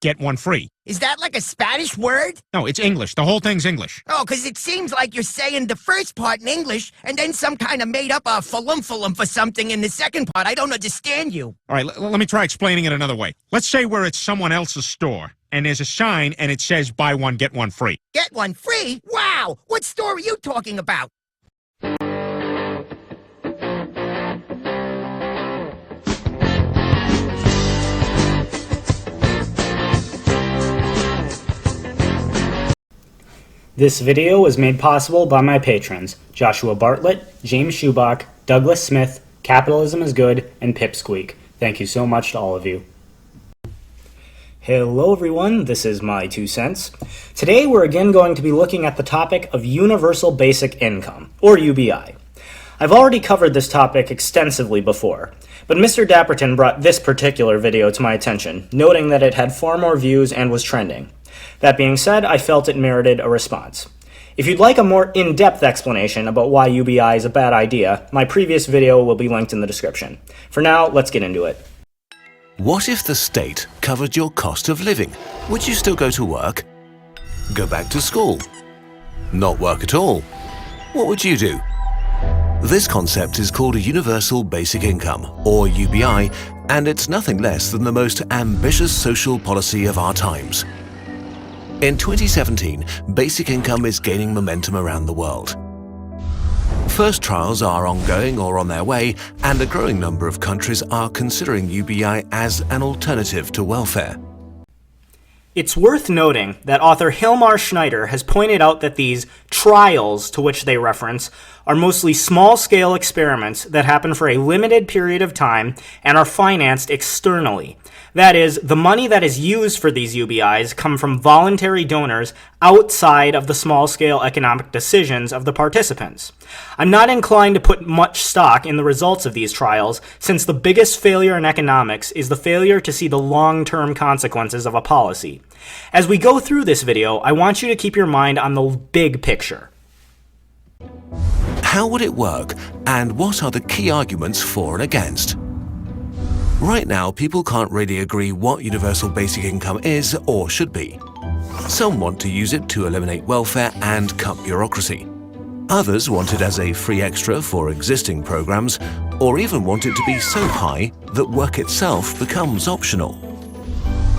get one free. Is that like a Spanish word? No, it's English. The whole thing's English. Oh, because it seems like you're saying the first part in English and then some kind of made up a falum for something in the second part. I don't understand you. All right, let me try explaining it another way. Let's say we're at someone else's store, and there's a sign, and it says buy one, get one free. Get one free? Wow! What store are you talking about? This video was made possible by my patrons, Joshua Bartlett, James Schubach, Douglas Smith, Capitalism is Good, and Pipsqueak. Thank you so much to all of you. Hello everyone, this is my 2 cents. Today we're again going to be looking at the topic of Universal Basic Income, or UBI. I've already covered this topic extensively before, but Mr. Dapperton brought this particular video to my attention, noting that it had far more views and was trending. That being said, I felt it merited a response. If you'd like a more in-depth explanation about why UBI is a bad idea, my previous video will be linked in the description. For now, let's get into it. What if the state covered your cost of living? Would you still go to work? Go back to school? Not work at all? What would you do? This concept is called a Universal Basic Income, or UBI, and it's nothing less than the most ambitious social policy of our times. In 2017, basic income is gaining momentum around the world. First trials are ongoing or on their way, and a growing number of countries are considering UBI as an alternative to welfare. It's worth noting that author Hilmar Schneider has pointed out that these trials to which they reference are mostly small-scale experiments that happen for a limited period of time and are financed externally. That is, the money that is used for these UBIs come from voluntary donors outside of the small-scale economic decisions of the participants. I'm not inclined to put much stock in the results of these trials, since the biggest failure in economics is the failure to see the long-term consequences of a policy. As we go through this video, I want you to keep your mind on the big picture. How would it work, and what are the key arguments for and against? Right now, people can't really agree what universal basic income is or should be. Some want to use it to eliminate welfare and cut bureaucracy. Others want it as a free extra for existing programs, or even want it to be so high that work itself becomes optional.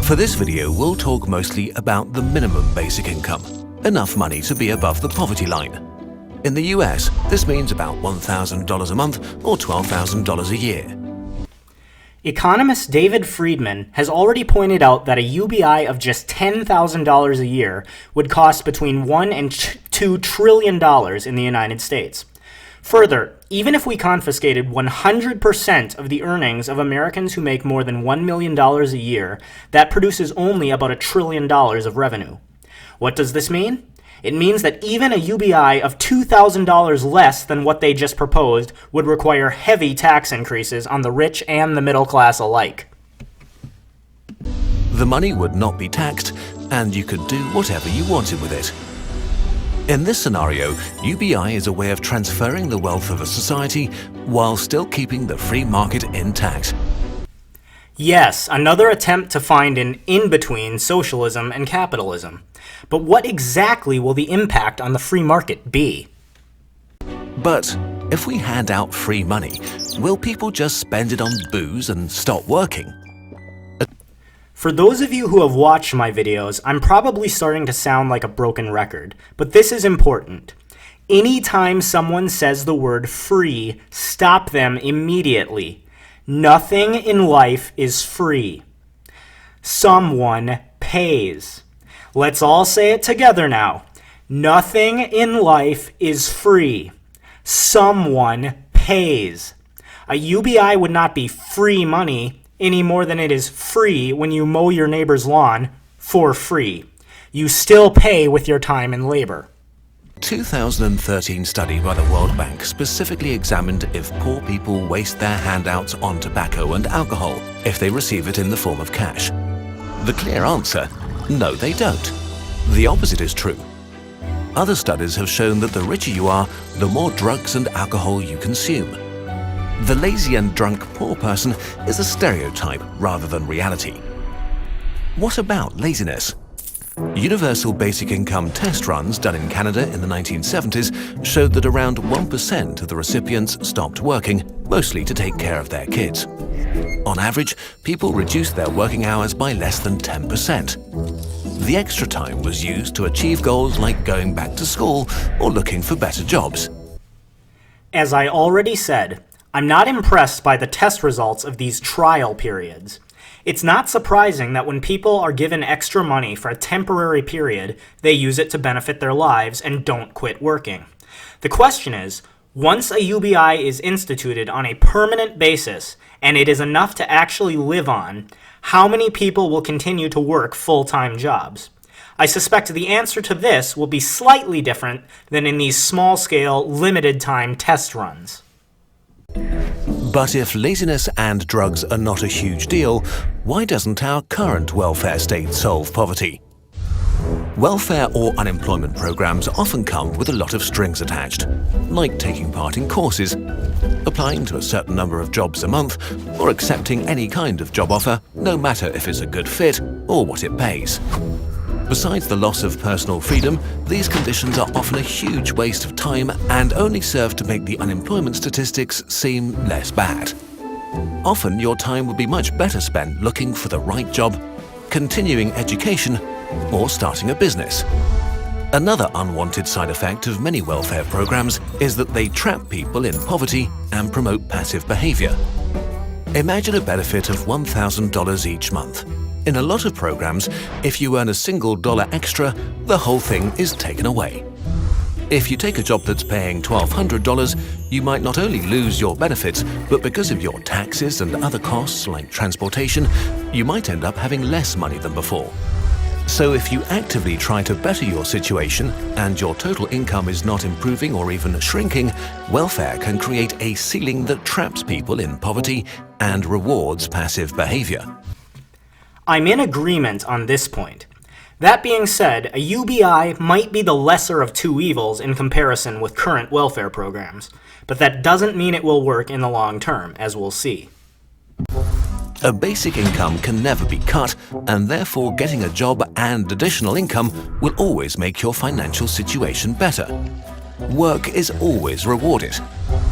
For this video, we'll talk mostly about the minimum basic income, enough money to be above the poverty line. In the US, this means about $1,000 a month or $12,000 a year. Economist David Friedman has already pointed out that a UBI of just $10,000 a year would cost between $1 and $2 trillion in the United States. Further, even if we confiscated 100% of the earnings of Americans who make more than $1 million a year, that produces only about $1 trillion of revenue. What does this mean? It means that even a UBI of $2,000 less than what they just proposed would require heavy tax increases on the rich and the middle class alike. The money would not be taxed, and you could do whatever you wanted with it. In this scenario, UBI is a way of transferring the wealth of a society while still keeping the free market intact. Yes, another attempt to find an in-between socialism and capitalism. But what exactly will the impact on the free market be? But if we hand out free money, will people just spend it on booze and stop working? For those of you who have watched my videos, I'm probably starting to sound like a broken record, but this is important. Anytime someone says the word free, stop them immediately. Nothing in life is free. Someone pays. Let's all say it together now. Nothing in life is free. Someone pays. A UBI would not be free money any more than it is free when you mow your neighbor's lawn for free. You still pay with your time and labor. A 2013 study by the World Bank specifically examined if poor people waste their handouts on tobacco and alcohol if they receive it in the form of cash. The clear answer: no, they don't. The opposite is true. Other studies have shown that the richer you are, the more drugs and alcohol you consume. The lazy and drunk poor person is a stereotype rather than reality. What about laziness? Universal basic income test runs done in Canada in the 1970s showed that around 1% of the recipients stopped working, mostly to take care of their kids. On average, people reduced their working hours by less than 10%. The extra time was used to achieve goals like going back to school or looking for better jobs. As I already said, I'm not impressed by the test results of these trial periods. It's not surprising that when people are given extra money for a temporary period, they use it to benefit their lives and don't quit working. The question is, once a UBI is instituted on a permanent basis and it is enough to actually live on, how many people will continue to work full-time jobs? I suspect the answer to this will be slightly different than in these small-scale, limited-time test runs. But if laziness and drugs are not a huge deal, why doesn't our current welfare state solve poverty? Welfare or unemployment programs often come with a lot of strings attached, like taking part in courses, applying to a certain number of jobs a month, or accepting any kind of job offer, no matter if it's a good fit or what it pays. Besides the loss of personal freedom, these conditions are often a huge waste of time and only serve to make the unemployment statistics seem less bad. Often your time would be much better spent looking for the right job, continuing education, or starting a business. Another unwanted side effect of many welfare programs is that they trap people in poverty and promote passive behavior. Imagine a benefit of $1,000 each month. In a lot of programs, if you earn a single dollar extra, the whole thing is taken away. If you take a job that's paying $1,200, you might not only lose your benefits, but because of your taxes and other costs like transportation, you might end up having less money than before. So if you actively try to better your situation and your total income is not improving or even shrinking, welfare can create a ceiling that traps people in poverty and rewards passive behavior. I'm in agreement on this point. That being said, a UBI might be the lesser of two evils in comparison with current welfare programs, but that doesn't mean it will work in the long term, as we'll see. A basic income can never be cut, and therefore getting a job and additional income will always make your financial situation better. Work is always rewarded.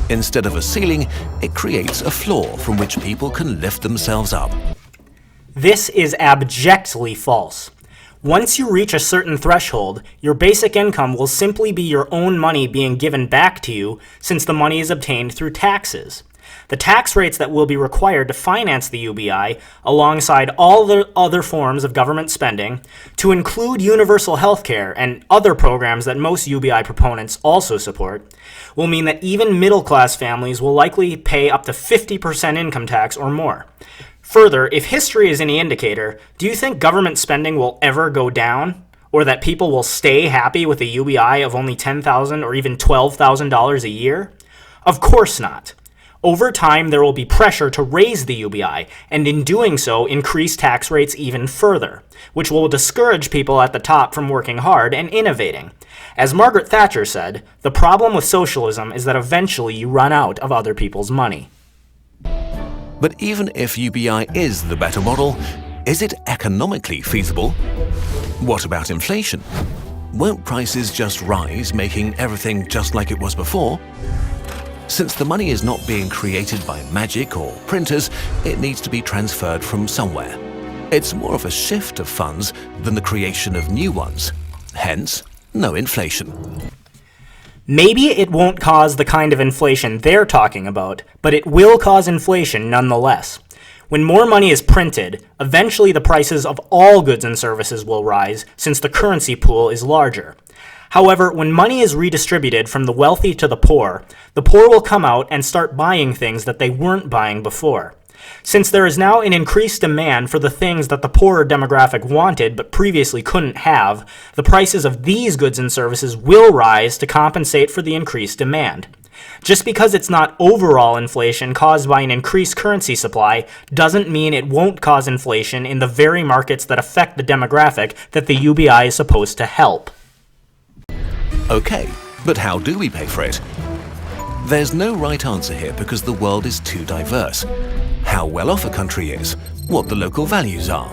Instead of a ceiling, it creates a floor from which people can lift themselves up. This is abjectly false. Once you reach a certain threshold, your basic income will simply be your own money being given back to you since the money is obtained through taxes. The tax rates that will be required to finance the UBI, alongside all the other forms of government spending, to include universal health care and other programs that most UBI proponents also support, will mean that even middle-class families will likely pay up to 50% income tax or more. Further, if history is any indicator, do you think government spending will ever go down? Or that people will stay happy with a UBI of only $10,000 or even $12,000 a year? Of course not. Over time, there will be pressure to raise the UBI, and in doing so, increase tax rates even further, which will discourage people at the top from working hard and innovating. As Margaret Thatcher said, the problem with socialism is that eventually you run out of other people's money. But even if UBI is the better model, is it economically feasible? What about inflation? Won't prices just rise, making everything just like it was before? Since the money is not being created by magic or printers, it needs to be transferred from somewhere. It's more of a shift of funds than the creation of new ones. Hence, no inflation. Maybe it won't cause the kind of inflation they're talking about, but it will cause inflation nonetheless. When more money is printed, eventually the prices of all goods and services will rise since the currency pool is larger. However, when money is redistributed from the wealthy to the poor will come out and start buying things that they weren't buying before. Since there is now an increased demand for the things that the poorer demographic wanted but previously couldn't have, the prices of these goods and services will rise to compensate for the increased demand. Just because it's not overall inflation caused by an increased currency supply doesn't mean it won't cause inflation in the very markets that affect the demographic that the UBI is supposed to help. Okay, but how do we pay for it? There's no right answer here because the world is too diverse. How well off a country is, what the local values are.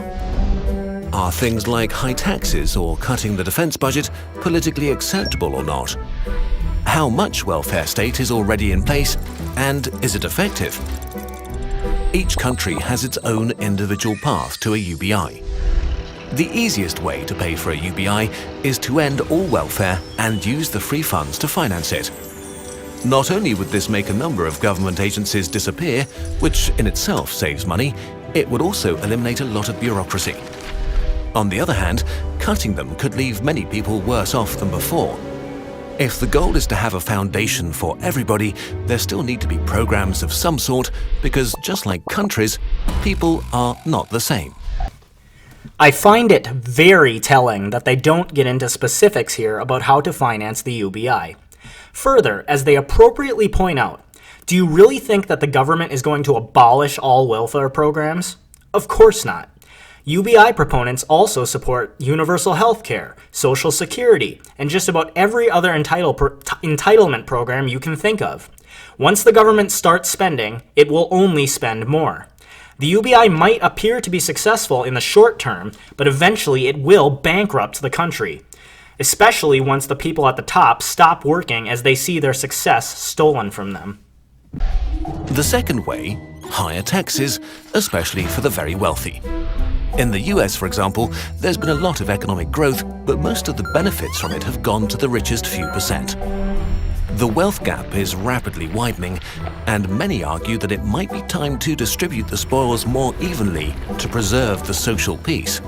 Are things like high taxes or cutting the defense budget politically acceptable or not? How much welfare state is already in place, and is it effective? Each country has its own individual path to a UBI. The easiest way to pay for a UBI is to end all welfare and use the free funds to finance it. Not only would this make a number of government agencies disappear, which in itself saves money, it would also eliminate a lot of bureaucracy. On the other hand, cutting them could leave many people worse off than before. If the goal is to have a foundation for everybody, there still need to be programs of some sort, because just like countries, people are not the same. I find it very telling that they don't get into specifics here about how to finance the UBI. Further, as they appropriately point out, do you really think that the government is going to abolish all welfare programs? Of course not. UBI proponents also support universal health care, Social Security, and just about every other entitlement program you can think of. Once the government starts spending, it will only spend more. The UBI might appear to be successful in the short term, but eventually it will bankrupt the country, especially once the people at the top stop working as they see their success stolen from them. The second way, higher taxes, especially for the very wealthy. In the US, for example, there's been a lot of economic growth, but most of the benefits from it have gone to the richest few percent. The wealth gap is rapidly widening, and many argue that it might be time to distribute the spoils more evenly to preserve the social peace.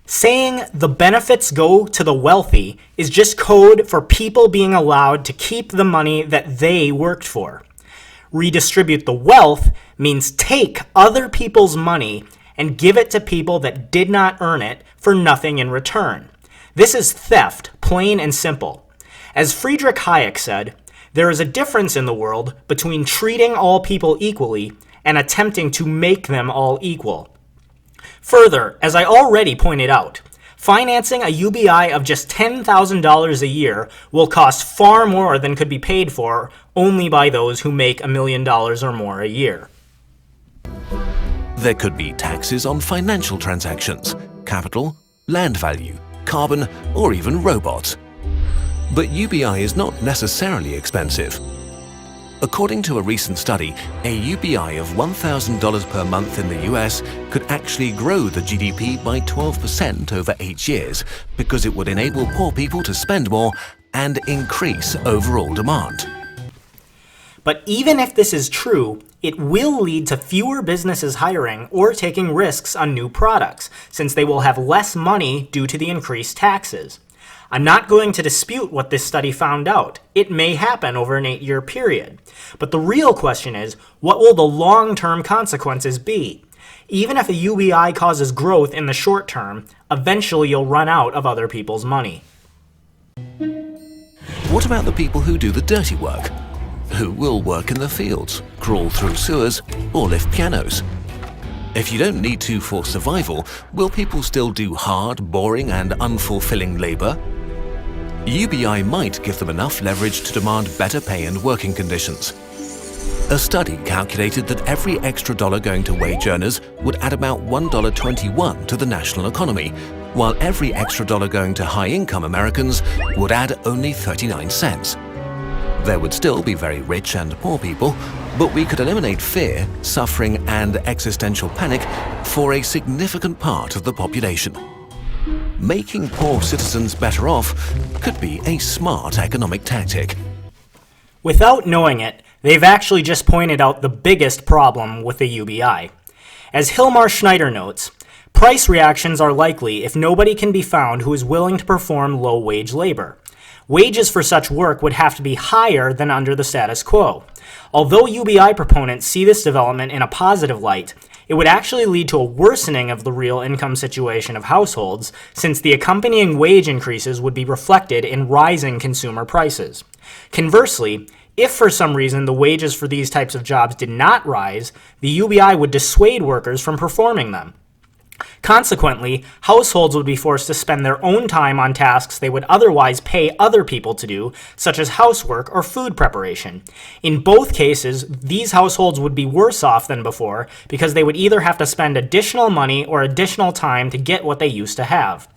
Saying the benefits go to the wealthy is just code for people being allowed to keep the money that they worked for. Redistribute the wealth means take other people's money and give it to people that did not earn it for nothing in return. This is theft, plain and simple. As Friedrich Hayek said, there is a difference in the world between treating all people equally and attempting to make them all equal. Further, as I already pointed out, financing a UBI of just $10,000 a year will cost far more than could be paid for only by those who make $1 million or more a year. There could be taxes on financial transactions, capital, land value, carbon, or even robots. But UBI is not necessarily expensive. According to a recent study, a UBI of $1,000 per month in the US could actually grow the GDP by 12% over 8 years, because it would enable poor people to spend more and increase overall demand. But even if this is true, it will lead to fewer businesses hiring or taking risks on new products, since they will have less money due to the increased taxes. I'm not going to dispute what this study found out. It may happen over an 8-year period. But the real question is, what will the long-term consequences be? Even if a UBI causes growth in the short term, eventually you'll run out of other people's money. What about the people who do the dirty work? Who will work in the fields, crawl through sewers, or lift pianos? If you don't need to for survival, will people still do hard, boring, and unfulfilling labor? UBI might give them enough leverage to demand better pay and working conditions. A study calculated that every extra dollar going to wage earners would add about $1.21 to the national economy, while every extra dollar going to high-income Americans would add only 39 cents. There would still be very rich and poor people, but we could eliminate fear, suffering, and existential panic for a significant part of the population. Making poor citizens better off could be a smart economic tactic. Without knowing it, they've actually just pointed out the biggest problem with the UBI. As Hilmar Schneider notes, price reactions are likely if nobody can be found who is willing to perform low-wage labor. Wages for such work would have to be higher than under the status quo. Although UBI proponents see this development in a positive light, it would actually lead to a worsening of the real income situation of households, since the accompanying wage increases would be reflected in rising consumer prices. Conversely, if for some reason the wages for these types of jobs did not rise, the UBI would dissuade workers from performing them. Consequently, households would be forced to spend their own time on tasks they would otherwise pay other people to do, such as housework or food preparation. In both cases, these households would be worse off than before because they would either have to spend additional money or additional time to get what they used to have.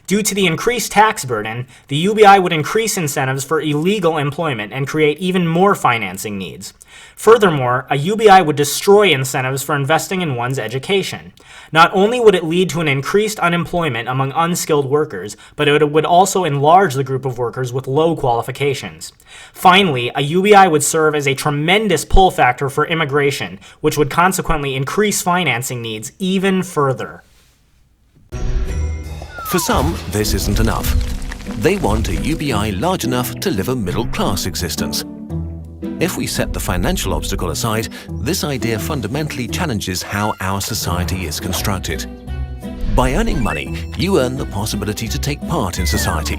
Due to the increased tax burden, the UBI would increase incentives for illegal employment and create even more financing needs. Furthermore, a UBI would destroy incentives for investing in one's education. Not only would it lead to an increased unemployment among unskilled workers, but it would also enlarge the group of workers with low qualifications. Finally, a UBI would serve as a tremendous pull factor for immigration, which would consequently increase financing needs even further. For some, this isn't enough. They want a UBI large enough to live a middle-class existence. If we set the financial obstacle aside, this idea fundamentally challenges how our society is constructed. By earning money, you earn the possibility to take part in society.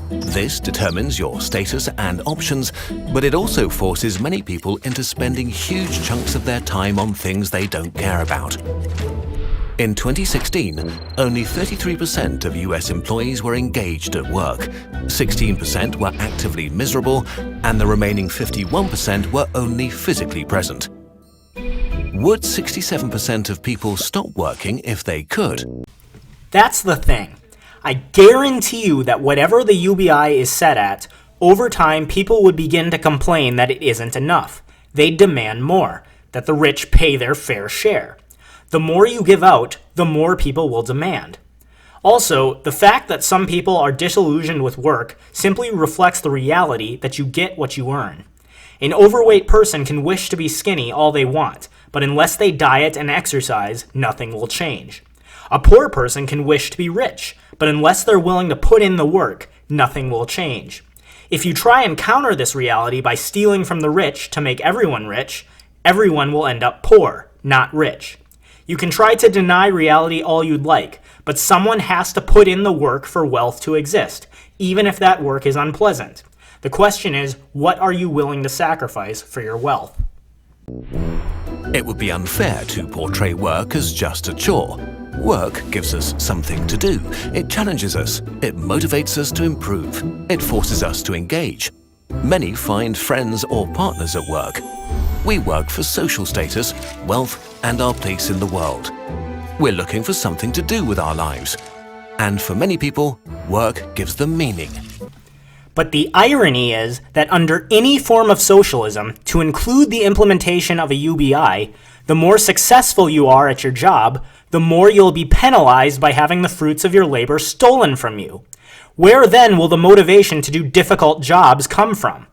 This determines your status and options, but it also forces many people into spending huge chunks of their time on things they don't care about. In 2016, only 33% of US employees were engaged at work, 16% were actively miserable, and the remaining 51% were only physically present. Would 67% of people stop working if they could? That's the thing. I guarantee you that whatever the UBI is set at, over time people would begin to complain that it isn't enough. They'd demand more, that the rich pay their fair share. The more you give out, the more people will demand. Also, the fact that some people are disillusioned with work simply reflects the reality that you get what you earn. An overweight person can wish to be skinny all they want, but unless they diet and exercise, nothing will change. A poor person can wish to be rich, but unless they're willing to put in the work, nothing will change. If you try and counter this reality by stealing from the rich to make everyone rich, everyone will end up poor, not rich. You can try to deny reality all you'd like, but someone has to put in the work for wealth to exist, even if that work is unpleasant. The question is, what are you willing to sacrifice for your wealth? It would be unfair to portray work as just a chore. Work gives us something to do. It challenges us. It motivates us to improve. It forces us to engage. Many find friends or partners at work. We work for social status, wealth, and our place in the world. We're looking for something to do with our lives. And for many people, work gives them meaning. But the irony is that under any form of socialism, to include the implementation of a UBI, the more successful you are at your job, the more you'll be penalized by having the fruits of your labor stolen from you. Where then will the motivation to do difficult jobs come from?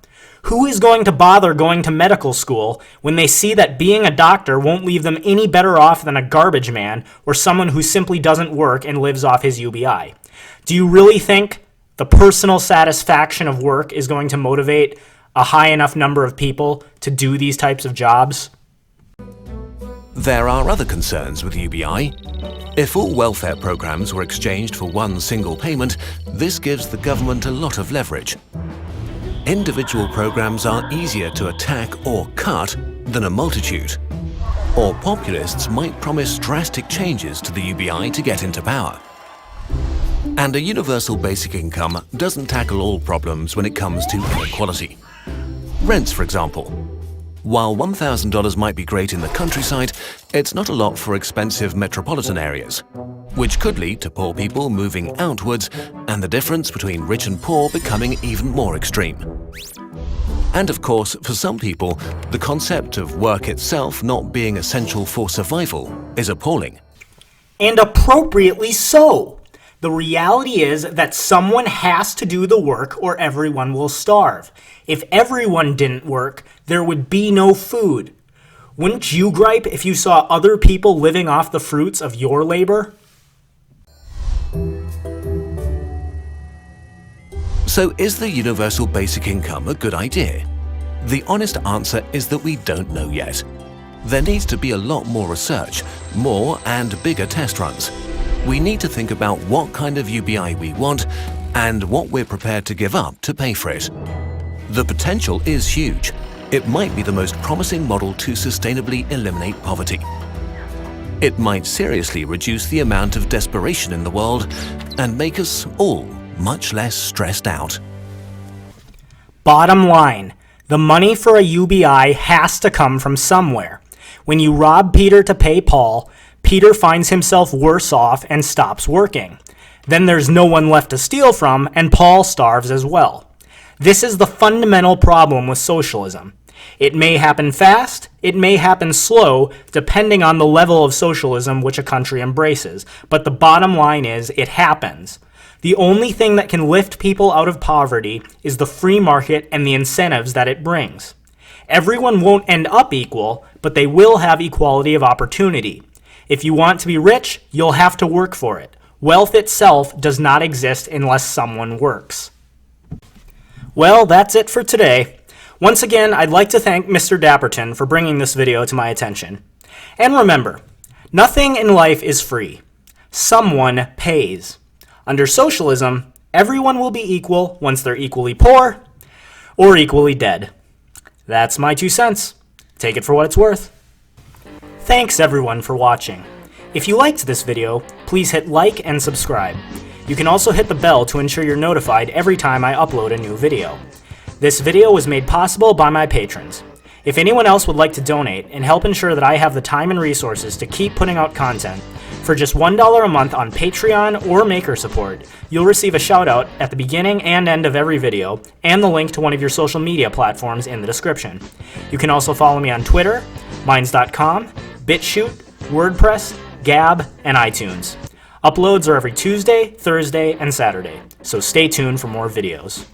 Who is going to bother going to medical school when they see that being a doctor won't leave them any better off than a garbage man or someone who simply doesn't work and lives off his UBI? Do you really think the personal satisfaction of work is going to motivate a high enough number of people to do these types of jobs? There are other concerns with UBI. If all welfare programs were exchanged for one single payment, this gives the government a lot of leverage. Individual programs are easier to attack or cut than a multitude. Or populists might promise drastic changes to the UBI to get into power. And a universal basic income doesn't tackle all problems when it comes to inequality. Rents, for example. While $1,000 might be great in the countryside, it's not a lot for expensive metropolitan areas, which could lead to poor people moving outwards and the difference between rich and poor becoming even more extreme. And of course, for some people, the concept of work itself not being essential for survival is appalling. And appropriately so. The reality is that someone has to do the work or everyone will starve. If everyone didn't work, there would be no food. Wouldn't you gripe if you saw other people living off the fruits of your labor? So is the universal basic income a good idea? The honest answer is that we don't know yet. There needs to be a lot more research, more and bigger test runs. We need to think about what kind of UBI we want and what we're prepared to give up to pay for it. The potential is huge. It might be the most promising model to sustainably eliminate poverty. It might seriously reduce the amount of desperation in the world and make us all much less stressed out. Bottom line, the money for a UBI has to come from somewhere. When you rob Peter to pay Paul, Peter finds himself worse off and stops working. Then there's no one left to steal from, and Paul starves as well. This is the fundamental problem with socialism. It may happen fast, it may happen slow, depending on the level of socialism which a country embraces, but the bottom line is, it happens. The only thing that can lift people out of poverty is the free market and the incentives that it brings. Everyone won't end up equal, but they will have equality of opportunity. If you want to be rich, you'll have to work for it. Wealth itself does not exist unless someone works. Well, that's it for today. Once again, I'd like to thank Mr. Dapperton for bringing this video to my attention. And remember, nothing in life is free. Someone pays. Under socialism, everyone will be equal once they're equally poor or equally dead. That's my 2 cents. Take it for what it's worth. Thanks everyone for watching. If you liked this video, please hit like and subscribe. You can also hit the bell to ensure you're notified every time I upload a new video. This video was made possible by my patrons. If anyone else would like to donate and help ensure that I have the time and resources to keep putting out content, for just $1 a month on Patreon or Maker Support, you'll receive a shout out at the beginning and end of every video, and the link to one of your social media platforms in the description. You can also follow me on Twitter, Minds.com, BitChute, WordPress, Gab, and iTunes. Uploads are every Tuesday, Thursday, and Saturday, so stay tuned for more videos.